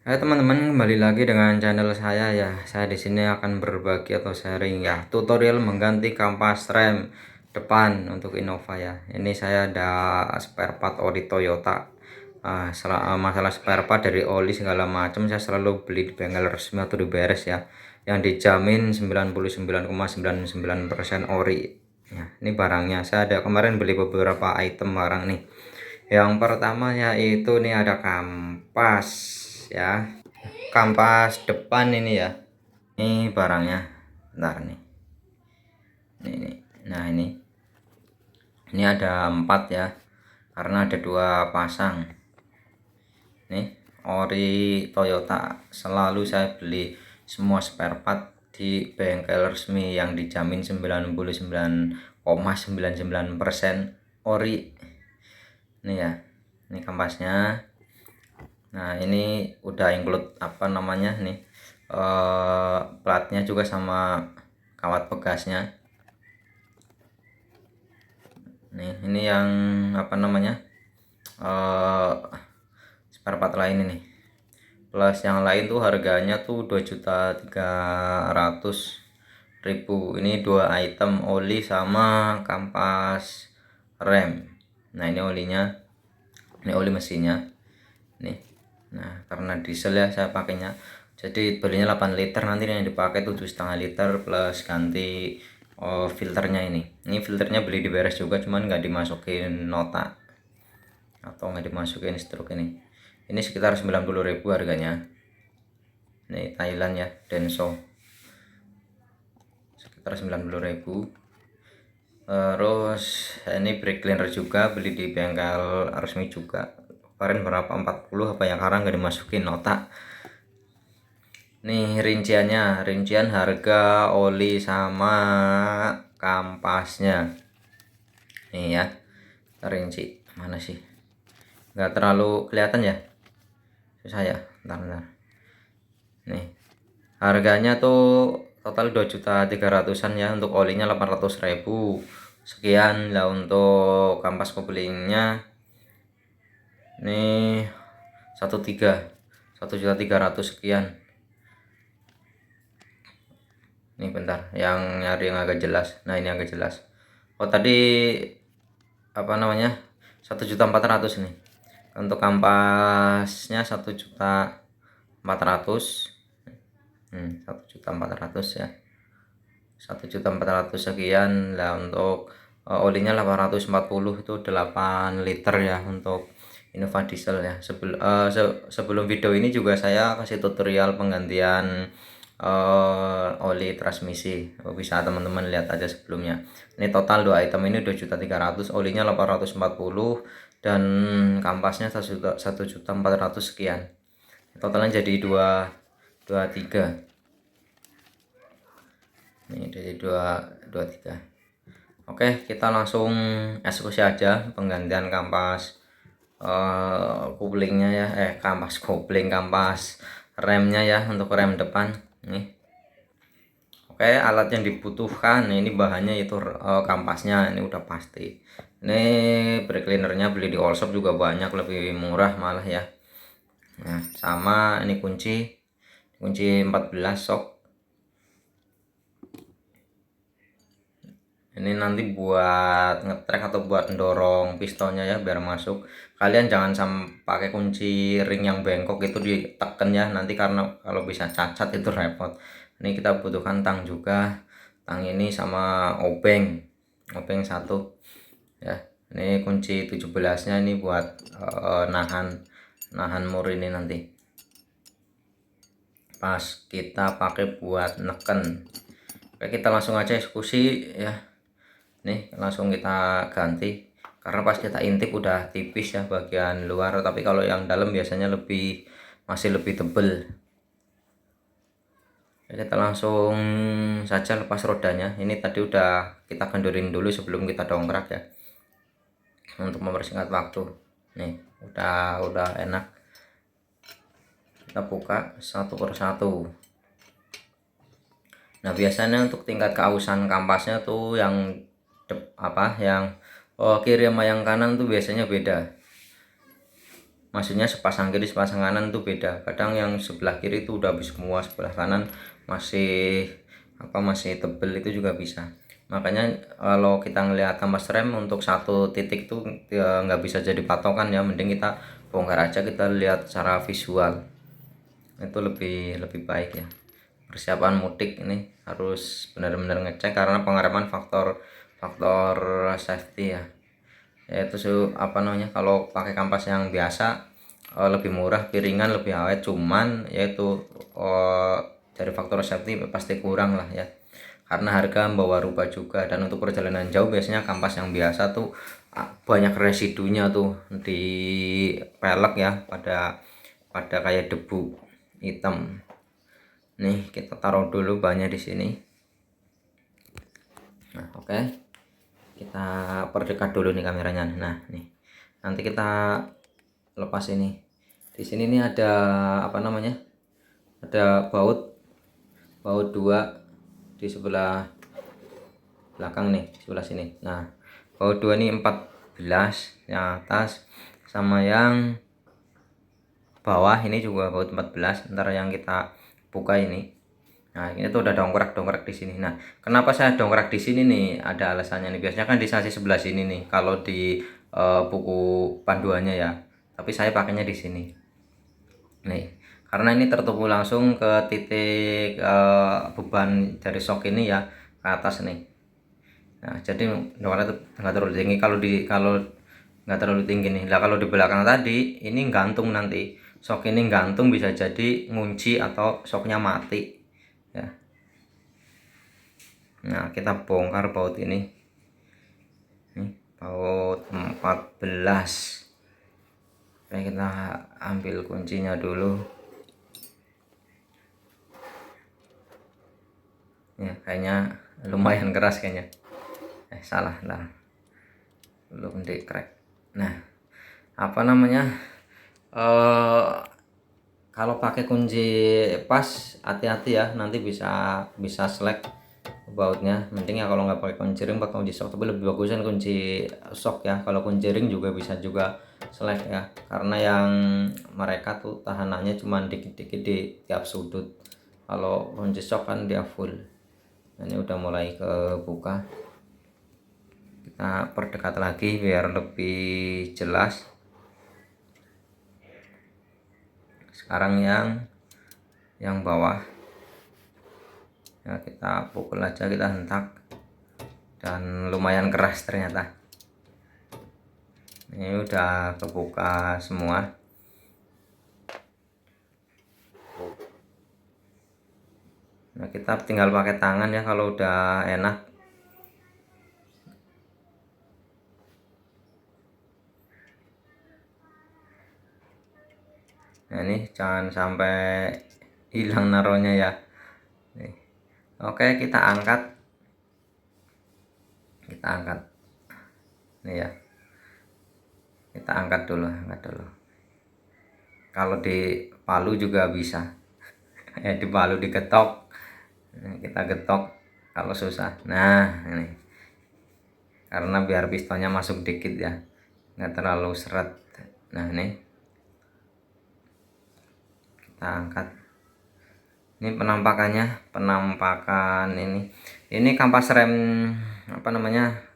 Hai teman-teman, kembali lagi dengan channel saya ya. Saya di sini akan berbagi atau sharing ya, tutorial mengganti kampas rem depan untuk Innova ya. Ini saya ada spare part oli Toyota. Masalah spare part dari oli segala macam saya selalu beli di bengkel resmi atau di beres ya, yang dijamin 99,99% ori. Ya, ini barangnya. Saya ada kemarin beli beberapa item barang nih. Yang pertama yaitu nih ada kampas ya, kampas depan ini ya. Ini barangnya, bentar nih. Ini. Nah ini ada 4 ya, karena ada 2 pasang. Nih ori Toyota. Selalu saya beli semua spare part di bengkel resmi yang dijamin 99,99% ori. Ini ya, ini kampasnya. Nah ini udah include apa namanya nih, platnya juga sama kawat pegasnya. Nih ini yang apa namanya, spare part lain ini, plus yang lain tuh harganya tuh 2.300.000. Ini 2 item, oli sama kampas rem. Nah ini olinya, ini oli mesinnya nih. Nah karena diesel ya saya pakainya, jadi belinya 8 liter, nanti yang dipakai 7,5 liter plus ganti filternya. Ini filternya beli di beres juga, cuman nggak dimasukin nota atau nggak dimasukin struk. Ini sekitar 90.000 harganya. Ini Thailand ya, Denso, sekitar 90.000. Terus ini brake cleaner juga beli di bengkel resmi juga, kemarin berapa, 40 apa yang, karena nggak dimasukin nota. Nih rincian harga oli sama kampasnya nih ya. Rinci mana sih, nggak terlalu kelihatan ya, susah ya, bentar. Nih harganya tuh total 2.300.000-an ya, untuk olinya 800.000 sekian lah. Untuk kampas koplingnya nih 1.300.000 sekian. Nih bentar, yang nyari yang agak jelas. Nah ini agak jelas. Oh tadi apa namanya, 1.400.000 nih. Untuk kampasnya 1.400.000. 1.400.000 ya, 1.400.000 sekian lah. Untuk olinya 840, itu 8 liter ya untuk Innova diesel ya. Sebelum video ini juga saya kasih tutorial penggantian oli transmisi, bisa teman-teman lihat aja sebelumnya. Ini total 2 item ini 2.300.000, olinya 840 dan kampasnya 1.400.000 sekian. Totalnya jadi 23. Ini jadi 23. Oke, kita langsung eksekusi aja penggantian kampas couplingnya ya, kampas coupling, kampas remnya ya, untuk rem depan nih. Oke, alat yang dibutuhkan ini bahannya itu kampasnya, ini udah pasti. Ini brake cleanernya beli di all shop juga banyak, lebih murah malah ya. Nah sama ini kunci 14 sok. Ini nanti buat ngetrek atau buat mendorong pistonnya ya, biar masuk. Kalian jangan sampai pakai kunci ring yang bengkok itu ditekan ya, nanti karena kalau bisa cacat itu repot. Ini kita butuhkan tang juga, tang ini sama obeng 1 ya. Ini kunci 17 nya ini buat nahan mur ini nanti pas kita pakai buat neken. Oke, kita langsung aja eksekusi ya. Nih langsung kita ganti, karena pas kita intip udah tipis ya bagian luar, tapi kalau yang dalam biasanya masih lebih tebel. Kita langsung saja lepas rodanya. Ini tadi udah kita kendorin dulu sebelum kita dongkrak ya, untuk mempersingkat waktu. Nih udah enak. Kita buka satu persatu. Nah biasanya untuk tingkat keausan kampasnya tuh yang kiri sama yang kanan tuh biasanya beda. maksudnya sepasang kiri sepasang kanan tuh beda. Kadang yang sebelah kiri itu udah habis semua, sebelah kanan masih masih tebel, itu juga bisa. Makanya kalau kita ngelihat kampas rem untuk satu titik tuh ya nggak bisa jadi patokan ya, mending kita bongkar aja, kita lihat secara visual, itu lebih lebih baik ya. Persiapan mudik ini harus benar-benar ngecek, karena pengereman faktor safety ya, yaitu kalau pakai kampas yang biasa lebih murah, piringan lebih awet, cuman yaitu dari faktor safety pasti kurang lah ya, karena harga membawa rupa juga. Dan untuk perjalanan jauh biasanya kampas yang biasa tuh banyak residunya tuh di pelek ya, pada kayak debu hitam. Nih kita taruh dulu bannya di sini. Nah oke, kita perdekat dulu nih kameranya. Nah nih nanti kita lepas ini. Di sini nih ada ada baut dua di sebelah belakang nih, sebelah sini. Nah baut dua nih 14 yang atas, sama yang bawah ini juga baut 14. Ntar yang kita buka ini, nah ini tuh udah dongkrak di sini. Nah kenapa saya dongkrak di sini nih, ada alasannya nih. Biasanya kan di sasis sebelah sini nih kalau di buku panduannya ya, tapi saya pakainya di sini nih, karena ini tertubu langsung ke titik beban dari shock ini ya, ke atas nih. Nah jadi dongkraknya tuh nggak terlalu tinggi. Kalau nggak terlalu tinggi nih lah, kalau di belakang tadi ini gantung, nanti shock ini gantung, bisa jadi ngunci atau shocknya mati ya. Nah kita bongkar baut ini, baut 14. Oke, kita ambil kuncinya dulu ya, kayaknya lumayan keras kayaknya, salah lah, belum di crack. Nah kalau pakai kunci pas hati-hati ya, nanti bisa slack bautnya. Mending ya kalau nggak pakai kunci ring, pakai kunci shock, tapi lebih bagusan kunci shock ya. Kalau kunci ring juga bisa juga slack ya, karena yang mereka tuh tahanannya cuma dikit-dikit di tiap sudut. Kalau kunci shock kan dia full. Ini udah mulai kebuka, kita perdekat lagi biar lebih jelas. Sekarang yang bawah ya, kita pukul aja, kita hentak, dan lumayan keras ternyata. Ini udah kebuka semua. Nah kita tinggal pakai tangan ya kalau udah enak. Nah ini jangan sampai hilang naruhnya ya. Nih. Oke, kita angkat nih ya, kita angkat dulu. Kalau di palu juga bisa ya, di palu digetok. Nah, kita getok kalau susah. Nah ini, karena biar pistonnya masuk dikit ya, nggak terlalu seret. Nah ini kita angkat. Ini penampakan ini kampas rem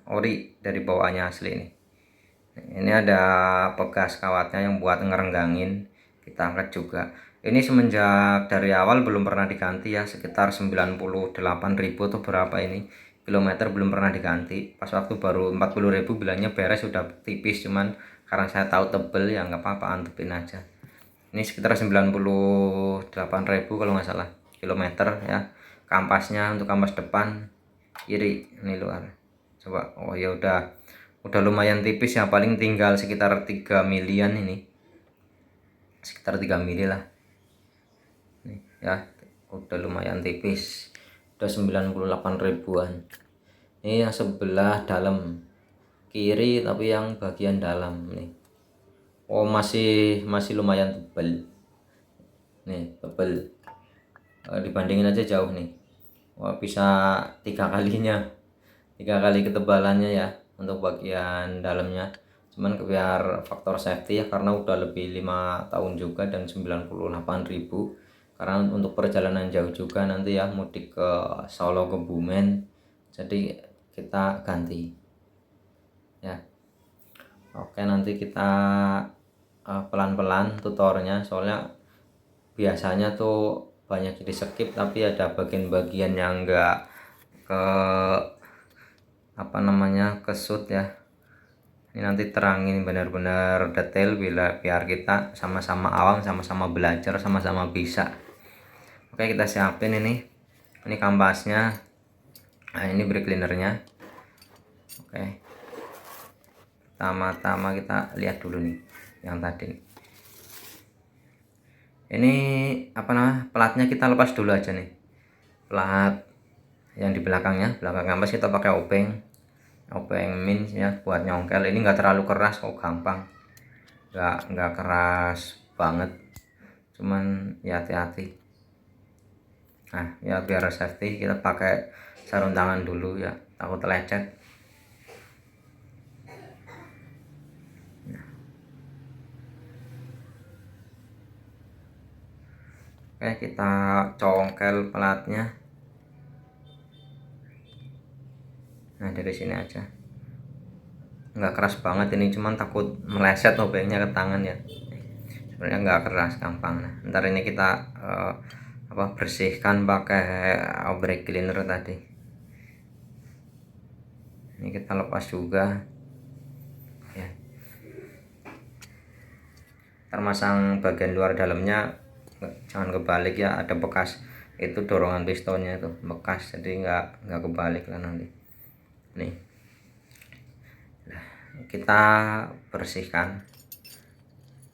ori dari bawahnya asli ini. Ini ada pegas kawatnya yang buat ngerenggangin, kita angkat juga. Ini semenjak dari awal belum pernah diganti ya, sekitar 98.000 atau berapa ini kilometer belum pernah diganti. Pas waktu baru 40.000 bilangnya beres, sudah tipis, cuman karena saya tahu tebel ya nggak apa-apa, antepin aja. Ini sekitar 98.000 kalau nggak salah kilometer ya. Kampasnya untuk kampas depan kiri ini luar, coba. Oh ya udah lumayan tipis ya, paling tinggal sekitar 3 milian ini, sekitar 3 mili lah nih ya, udah lumayan tipis, udah 98 ribuan. Ini yang sebelah dalam kiri, tapi yang bagian dalam nih, oh masih lumayan tebel nih, tebel. Dibandingin aja jauh nih, wah bisa 3 kali ketebalannya ya untuk bagian dalamnya. cuman biar faktor safety ya, karena udah lebih 5 tahun juga dan 98.000, karena untuk perjalanan jauh juga nanti ya, mudik ke Solo, ke Bumen, jadi kita ganti ya. Oke, nanti kita pelan-pelan tutornya, soalnya biasanya tuh banyak di skip, tapi ada bagian-bagian yang enggak ke apa namanya, ke shoot ya. Ini nanti terangin benar-benar detail biar kita sama-sama awam, sama-sama belajar, sama-sama bisa. Oke, kita siapin ini kampasnya. Nah, ini brake cleanernya. Oke, pertama-tama kita lihat dulu nih yang tadi. Ini apa namanya, platnya kita lepas dulu aja nih. Plat yang di belakang kampas kita pakai obeng min ya, buat nyongkel. Ini enggak terlalu keras kok, gampang, enggak keras banget, cuman ya hati-hati. Nah ya, biar safety kita pakai sarung tangan dulu ya, takut lecet. Oke, kita congkel platnya. Nah, dari sini aja, nggak keras banget ini, cuman takut meleset obengnya ke tangan ya. Sebenarnya nggak keras, gampang. Nah, ntar ini kita bersihkan pakai brake cleaner tadi. Ini kita lepas juga ya. Termasang bagian luar dalamnya, jangan kebalik ya, ada bekas itu dorongan pistonnya itu bekas, jadi nggak kebalik lah nanti. Nih, nah, kita bersihkan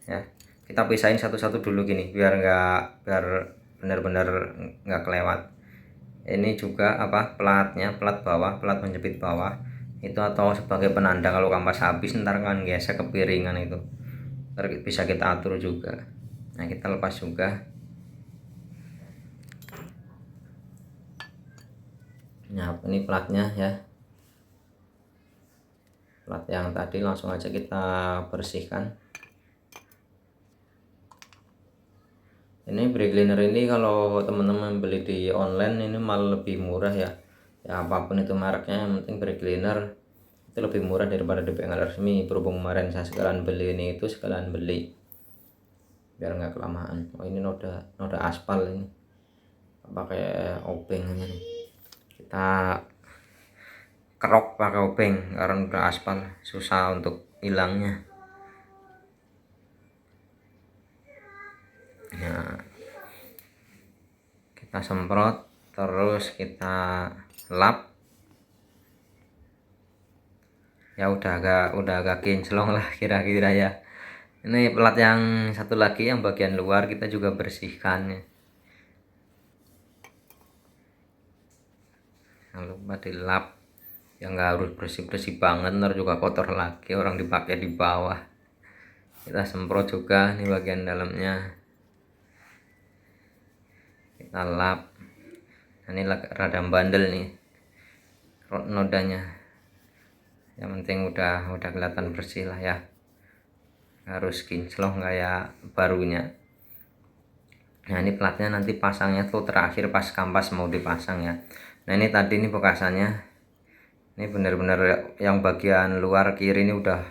ya, kita pisahin satu-satu dulu gini, biar benar-benar nggak kelewat. Ini juga platnya, plat bawah, plat menjepit bawah itu, atau sebagai penanda kalau kampas habis ntar kan gesek kepiringan itu, ntar bisa kita atur juga. Nah, kita lepas juga. Nah, ini platnya ya, plat yang tadi langsung aja kita bersihkan. Ini brake cleaner ini kalau teman-teman beli di online ini malah lebih murah ya. Ya apapun itu mereknya, yang penting brake cleaner itu lebih murah daripada di bengkel resmi. Berhubung kemarin saya sekalian beli ini, itu sekalian beli biar nggak kelamaan. Oh, ini noda aspal ini, pakai obeng nih. Kita kerok pakai obeng karena udah aspal, susah untuk hilangnya. Nah, kita semprot, terus kita lap ya, udah agak kinclong lah kira-kira ya. Ini plat yang satu lagi yang bagian luar kita juga bersihkan ya. Jangan lupa dilap, yang nggak harus bersih-bersih banget, ntar juga kotor lagi orang dipakai di bawah. Kita semprot juga nih bagian dalamnya, kita lap. Nah, ini rada bandel nih nodanya, yang penting udah kelihatan bersih lah ya, harus kinclong kayak barunya. Nah, ini platnya nanti pasangnya tuh terakhir pas kampas mau dipasang ya. Nah, ini tadi ini bekasannya, ini bener-bener yang bagian luar kiri ini udah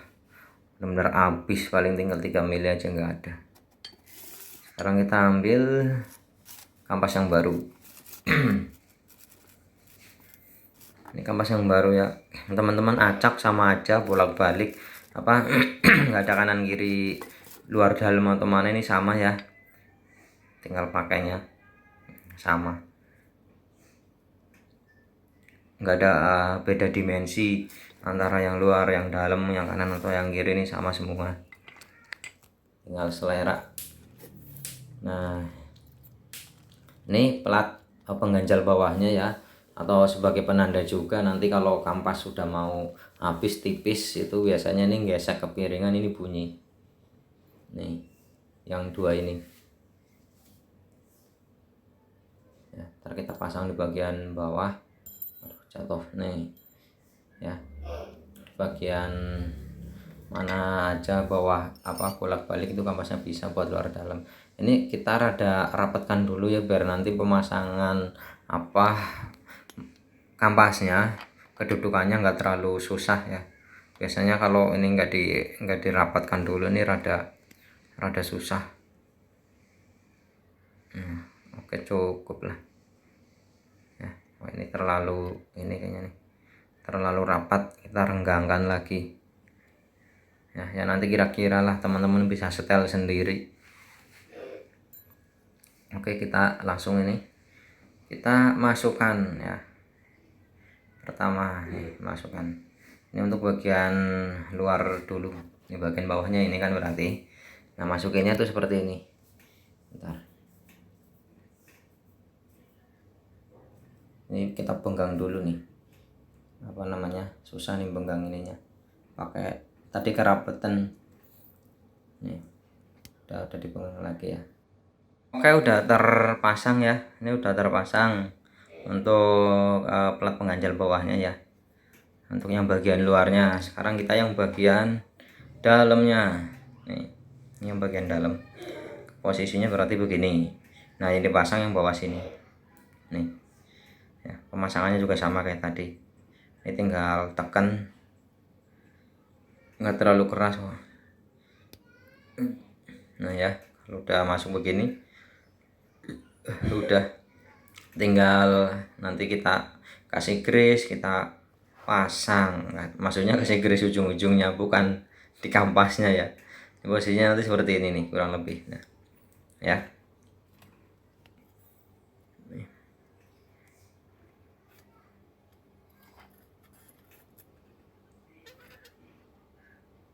bener-bener habis, paling tinggal 3 mili aja nggak ada. Sekarang kita ambil kampas yang baru. Ini kampas yang baru ya teman-teman, acak sama aja bolak-balik nggak ada kanan kiri, luar dalam atau mana, ini sama ya, tinggal pakainya sama, nggak ada beda dimensi antara yang luar, yang dalam, yang kanan atau yang kiri, ini sama semua, tinggal selera. Nah, ini plat pengganjal bawahnya ya, atau sebagai penanda juga nanti kalau kampas sudah mau habis tipis itu biasanya nih gesek kepiringan, ini bunyi nih yang dua ini ya. Ntar kita pasang di bagian bawah. Aduh, jatuh nih ya, bagian mana aja bawah apa bolak-balik itu kampasnya bisa buat luar dalam. Ini kita rada rapatkan dulu ya biar nanti pemasangan apa kampasnya kedudukannya nggak terlalu susah ya. Biasanya kalau ini nggak dirapatkan dulu ini rada susah. Oke, cukup lah ya. Oh, ini kayaknya nih terlalu rapat, kita renggangkan lagi ya nanti kira-kira lah teman-teman bisa setel sendiri. Oke, kita langsung ini kita masukkan ya. Pertama nih masukkan ini untuk bagian luar dulu, ini bagian bawahnya ini kan berarti. Nah, masukinnya tuh seperti ini. Bentar, ini kita penggang dulu nih, apa namanya, susah nih penggang ininya pakai tadi kerapetan nih. Udah dipenggang lagi ya. Oke, udah terpasang ya, ini udah terpasang untuk plat pengganjal bawahnya ya, untuk yang bagian luarnya. Sekarang kita yang bagian dalamnya nih, ini yang bagian dalam posisinya berarti begini. Nah, ini dipasang yang bawah sini nih ya. Pemasangannya juga sama kayak tadi, ini tinggal tekan, nggak terlalu keras kok. Nah ya, kalau udah masuk begini udah tinggal nanti kita kasih grease, kita pasang. Nah, maksudnya kasih grease ujung-ujungnya, bukan di kampasnya ya. Posisinya nanti seperti ini nih kurang lebih. Nah ya,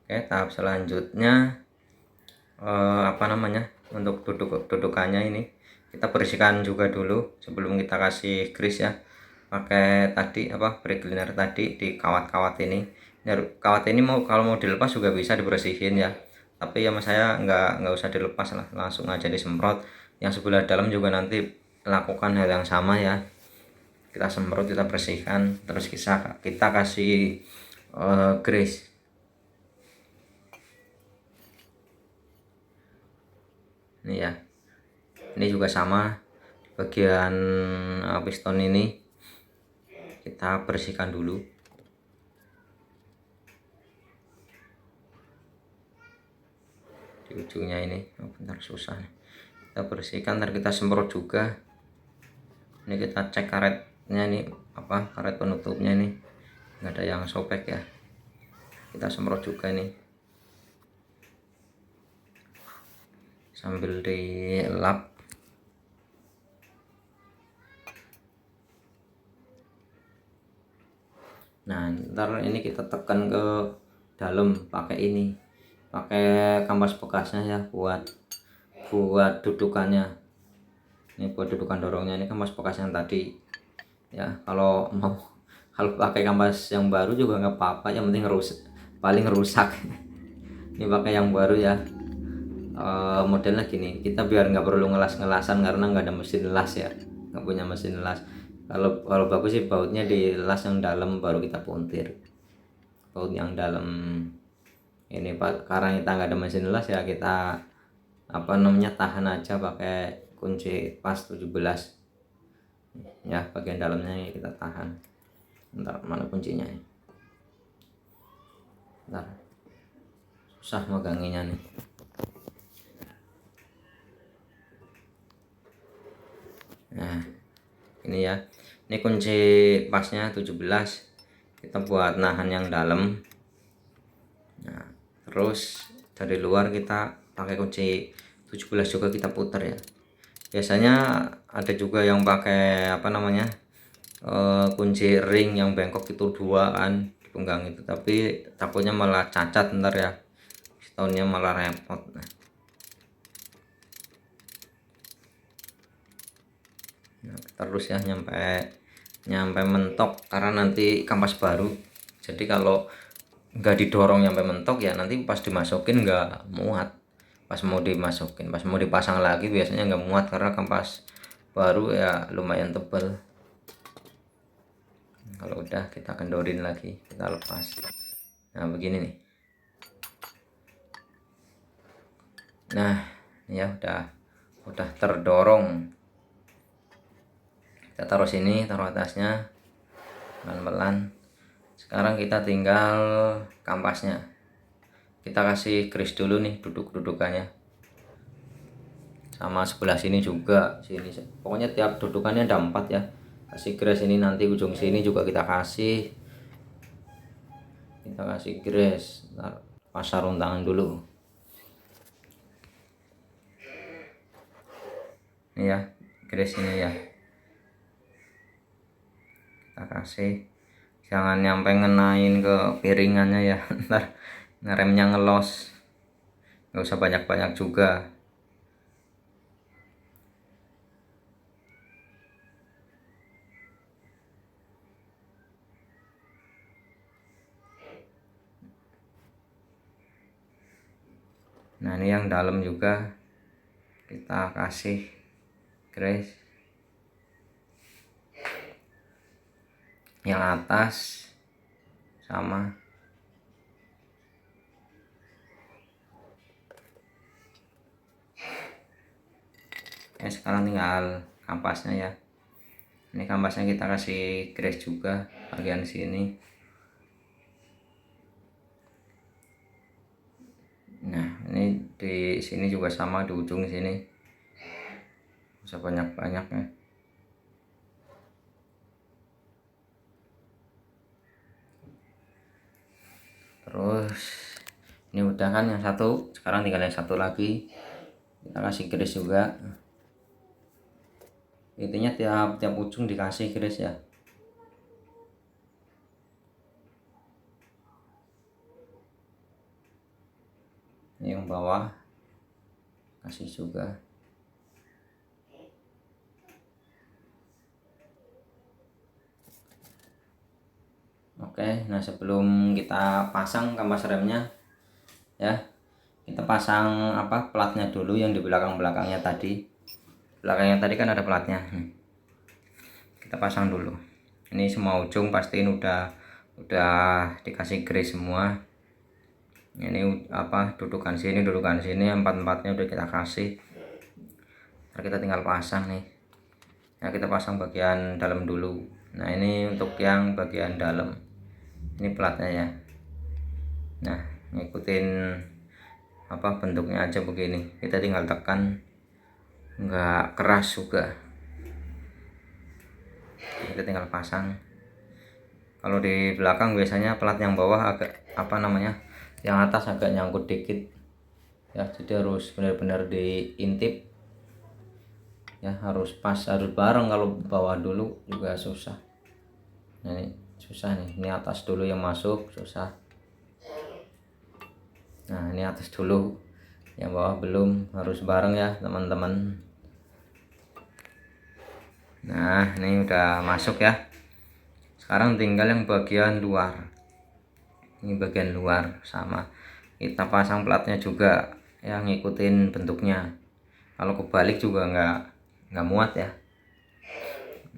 oke, tahap selanjutnya apa namanya, untuk dudukannya ini kita bersihkan juga dulu sebelum kita kasih grease ya, pakai tadi apa brake cleaner tadi di kawat-kawat ini. Kawat ini kalau mau dilepas juga bisa dibersihin ya, tapi ya mas saya nggak usah dilepas lah, langsung aja disemprot. Yang sebelah dalam juga nanti lakukan hal yang sama ya, kita semprot, kita bersihkan, terus kita kasih grease. Ini ya, ini juga sama bagian piston ini kita bersihkan dulu. Di ujungnya ini bentar, susah nih. Kita bersihkan, ntar kita semprot juga. Ini kita cek karetnya nih, apa karet penutupnya ini nggak ada yang sobek ya, kita semprot juga nih sambil dilap. Nah, ntar ini kita tekan ke dalam pakai ini, pakai kampas bekasnya ya, buat dudukannya. Ini buat dudukan dorongnya, ini kampas bekas yang tadi ya. Kalau pakai kampas yang baru juga nggak apa-apa, yang penting paling rusak. Ini pakai yang baru ya. Modelnya gini, kita biar nggak perlu ngelas-ngelasan karena nggak ada mesin las ya, nggak punya mesin las. Kalau bagus sih bautnya di las yang dalam baru kita puntir baut yang dalam ini pak. Karena kita nggak ada mesin las ya, kita apa namanya, tahan aja pakai kunci pas 17 ya. Bagian dalamnya ini kita tahan. Ntar mana kuncinya ya, ntar susah meganginya nih. Nah ini ya, ini kunci pasnya 17, kita buat nahan yang dalam. Nah terus dari luar kita pakai kunci 17 juga kita putar ya. Biasanya ada juga yang pakai apa namanya, kunci ring yang bengkok itu 2 kan dipenggang itu, tapi takutnya malah cacat ntar ya, tahunnya malah repot. Nah, terus ya nyampe mentok, karena nanti kampas baru, jadi kalau nggak didorong nyampe mentok ya nanti pas dimasukin nggak muat. Pas mau dipasang lagi biasanya nggak muat karena kampas baru ya lumayan tebal. Kalau udah kita kendorin lagi, kita lepas. Nah begini nih, Nah ya udah terdorong. Kita taruh sini, taruh atasnya pelan-pelan. Sekarang kita tinggal kampasnya, kita kasih grease dulu nih dudukannya, sama sebelah sini juga, sini pokoknya tiap dudukannya ada 4 ya. Kasih grease ini, nanti ujung sini juga kita kasih grease. Pas sarung tangan dulu ini ya, grease ini ya kita kasih, jangan nyampe ngenain ke piringannya ya ntar ngeremnya ngelos. Nggak usah banyak-banyak juga. Nah ini yang dalam juga kita kasih grease, yang atas sama. Sekarang tinggal kampasnya ya. Ini kampasnya kita kasih grease juga bagian sini. Nah ini di sini juga sama, di ujung sini bisa banyak-banyaknya. Terus ini udah kan yang satu, sekarang tinggal yang satu lagi, kita kasih grease juga. Intinya tiap ujung dikasih grease ya. Ini yang bawah kasih juga. Oke, nah sebelum kita pasang kampas remnya ya, kita pasang platnya dulu yang di belakangnya tadi. Belakangnya tadi kan ada platnya. Kita pasang dulu. Ini semua ujung pastiin udah dikasih grease semua. Ini dudukan sini, empat-empatnya udah kita kasih. Ntar kita tinggal pasang nih. Nah kita pasang bagian dalam dulu. Nah ini untuk yang bagian dalam, ini platnya ya. Nah ngikutin bentuknya aja begini, kita tinggal tekan, nggak keras juga. Kita tinggal pasang. Kalau di belakang biasanya plat yang bawah agak yang atas agak nyangkut dikit ya, jadi harus benar-benar diintip ya, harus pas, harus bareng. Kalau bawah dulu juga susah. Nah ini susah nih, ini atas dulu yang masuk susah. Nah ini atas dulu, yang bawah belum, harus bareng ya teman-teman. Nah ini udah masuk ya. Sekarang tinggal yang bagian luar. Ini bagian luar sama, kita pasang platnya juga yang ngikutin bentuknya. Kalau kebalik juga nggak muat ya.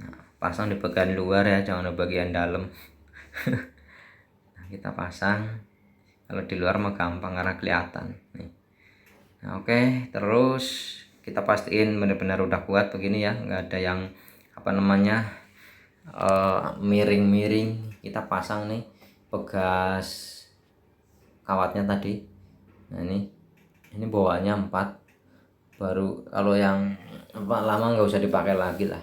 Nah, pasang di bagian luar ya, jangan di bagian dalam. Nah, kita pasang. Kalau di luar mah gampang karena kelihatan nih. Nah, oke, terus kita pastiin benar-benar udah kuat begini ya, nggak ada yang miring-miring. Kita pasang nih pegas kawatnya tadi. Nah ini bawaannya 4, baru kalau yang lama nggak usah dipakai lagi lah,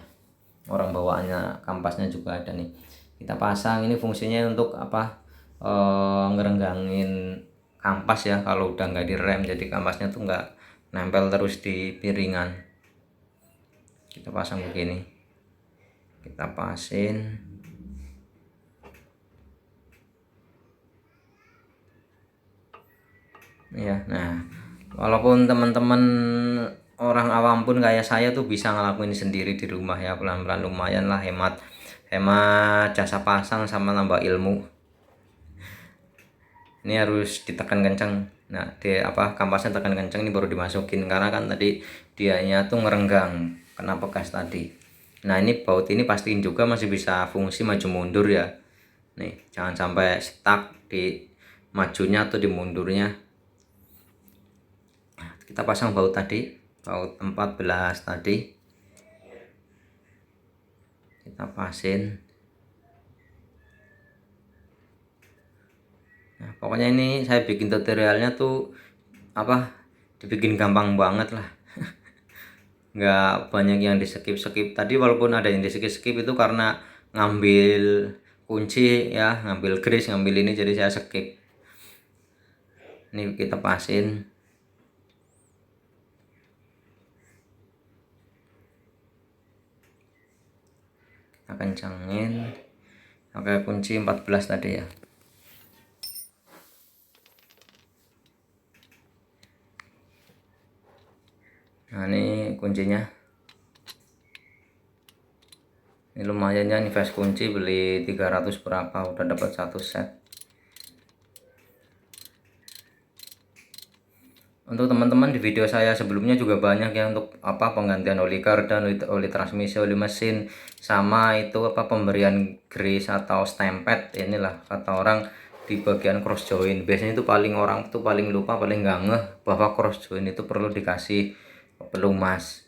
orang bawaannya kampasnya juga ada nih. Kita pasang, ini fungsinya untuk ngerenggangin kampas ya, kalau udah nggak direm, jadi kampasnya tuh nggak nempel terus di piringan. Kita pasang begini, kita pasin ya. Nah walaupun teman-teman orang awam pun kayak saya tuh bisa ngelakuin sendiri di rumah ya, pelan-pelan, lumayan lah, hemat jasa pasang sama nambah ilmu. Ini harus ditekan kencang. Nah kampasnya tekan kencang, ini baru dimasukin, karena kan tadi dianya tuh ngerenggang kena bekas tadi. Nah ini baut ini pastiin juga masih bisa fungsi maju mundur ya. Nih jangan sampai stuck di majunya atau di mundurnya. kita pasang baut tadi, baut 14 tadi kita pasin. Nah, pokoknya ini saya bikin tutorialnya tuh dibikin gampang banget lah. Nggak banyak yang di skip tadi, walaupun ada yang di skip itu karena ngambil kunci ya, ngambil gris, ngambil ini, jadi saya skip. Ini kita pasin. Kita kencangin pakai kunci 14 tadi ya. Nah, ini kuncinya. Ini lumayan ya, ini fast kunci beli 300 berapa, udah dapat 1 set. Untuk teman-teman, di video saya sebelumnya juga banyak ya untuk penggantian oli kardan, oli transmisi, oli mesin, sama itu pemberian grease atau stempet. Inilah kata orang di bagian cross joint. Biasanya itu orang paling lupa, paling nggak ngeh bahwa cross joint itu perlu dikasih pelumas.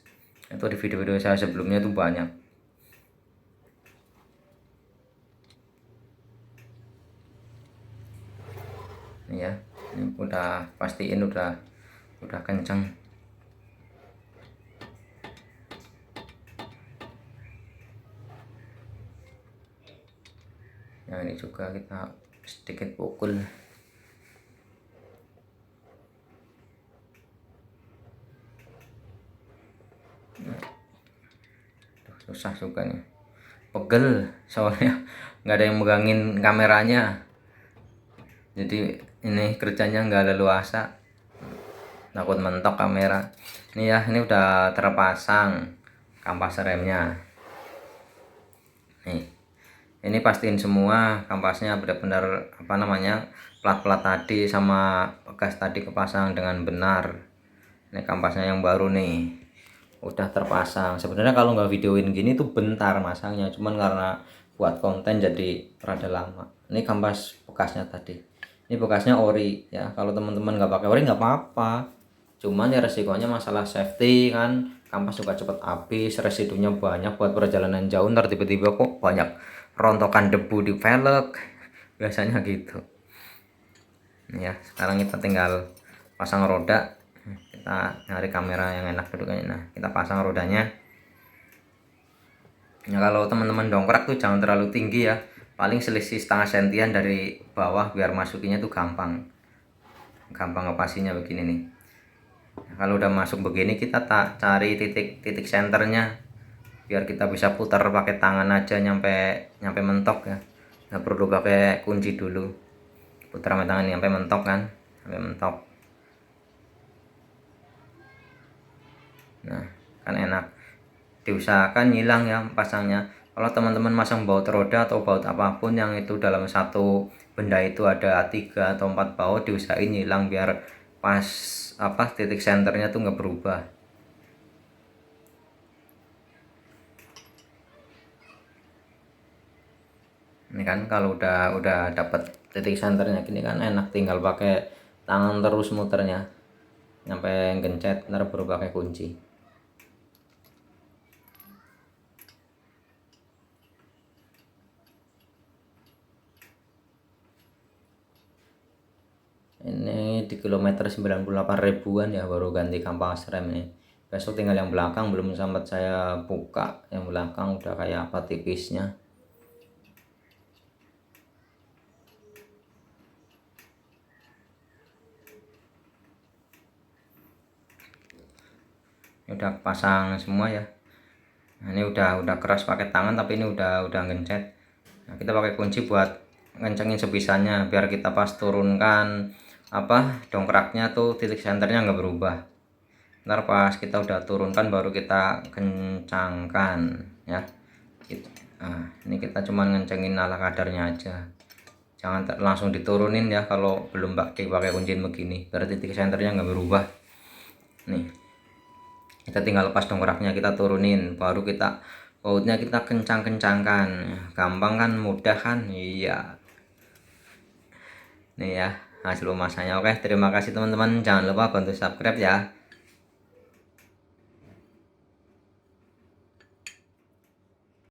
Itu di video-video saya sebelumnya itu banyak. Ini ya, ini udah pastiin udah kencang. Nah, ini juga kita sedikit pukul. Susah juga nih, pegel soalnya nggak ada yang megangin kameranya, jadi ini kerjanya nggak ada luasa, takut mentok kamera. Ini ya, ini udah terpasang kampas remnya. Nih, ini pastiin semua kampasnya benar-benar plat-plat tadi sama bekas tadi kepasang dengan benar. Ini kampasnya yang baru nih, udah terpasang. Sebenarnya kalau nggak videoin gini tuh bentar masangnya, cuman karena buat konten jadi rada lama. Ini kampas bekasnya tadi, ini bekasnya ori ya. Kalau teman-teman nggak pakai ori nggak apa-apa, cuman ya resikonya masalah safety kan, kampas juga cepet habis, residunya banyak buat perjalanan jauh, ntar tiba-tiba kok banyak rontokan debu di velg, biasanya gitu ya. Sekarang kita tinggal pasang roda. Kita nyari kamera yang enak duduknya. Nah, kita pasang rodanya. Nah, kalau teman-teman dongkrak tuh jangan terlalu tinggi ya, paling selisih setengah sentian dari bawah biar masukinnya tuh gampang ngepasinya begini nih. Nah, kalau udah masuk begini kita cari titik senternya biar kita bisa putar pakai tangan aja nyampe mentok ya, nggak perlu pakai kunci dulu, putar sama tangan nyampe mentok kan, sampai mentok. Nah, kan enak, diusahakan nyilang ya pasangnya. Kalau teman-teman masang baut roda atau baut apapun yang itu dalam satu benda itu ada 3 atau 4 baut, diusahain nyilang biar pas titik senternya tuh nggak berubah. Ini kan kalau udah dapet titik senternya gini kan enak, tinggal pakai tangan terus muternya sampai gencet, ntar baru pakai kunci. Ini di kilometer 98 ribuan ya baru ganti kampas rem nih. Besok tinggal yang belakang belum sempat saya buka, yang belakang udah kayak apa tipisnya. Udah pasang semua ya. Nah, ini udah keras pakai tangan, tapi ini udah ngencet. Nah, kita pakai kunci buat ngencengin sebisanya biar kita pas turunkan dongkraknya tuh titik senternya nggak berubah. Ntar pas kita udah turunkan baru kita kencangkan ya. Nah, ini kita cuman ngencengin ala kadarnya aja, jangan langsung diturunin ya kalau belum pakai kunci begini, biar titik senternya nggak berubah. Nih, kita tinggal lepas dongkraknya, kita turunin, baru kita bautnya kita kencangkan. Gampang kan, mudah kan? Iya. Nih ya hasil masanya. Oke, terima kasih teman-teman, jangan lupa bantu subscribe ya.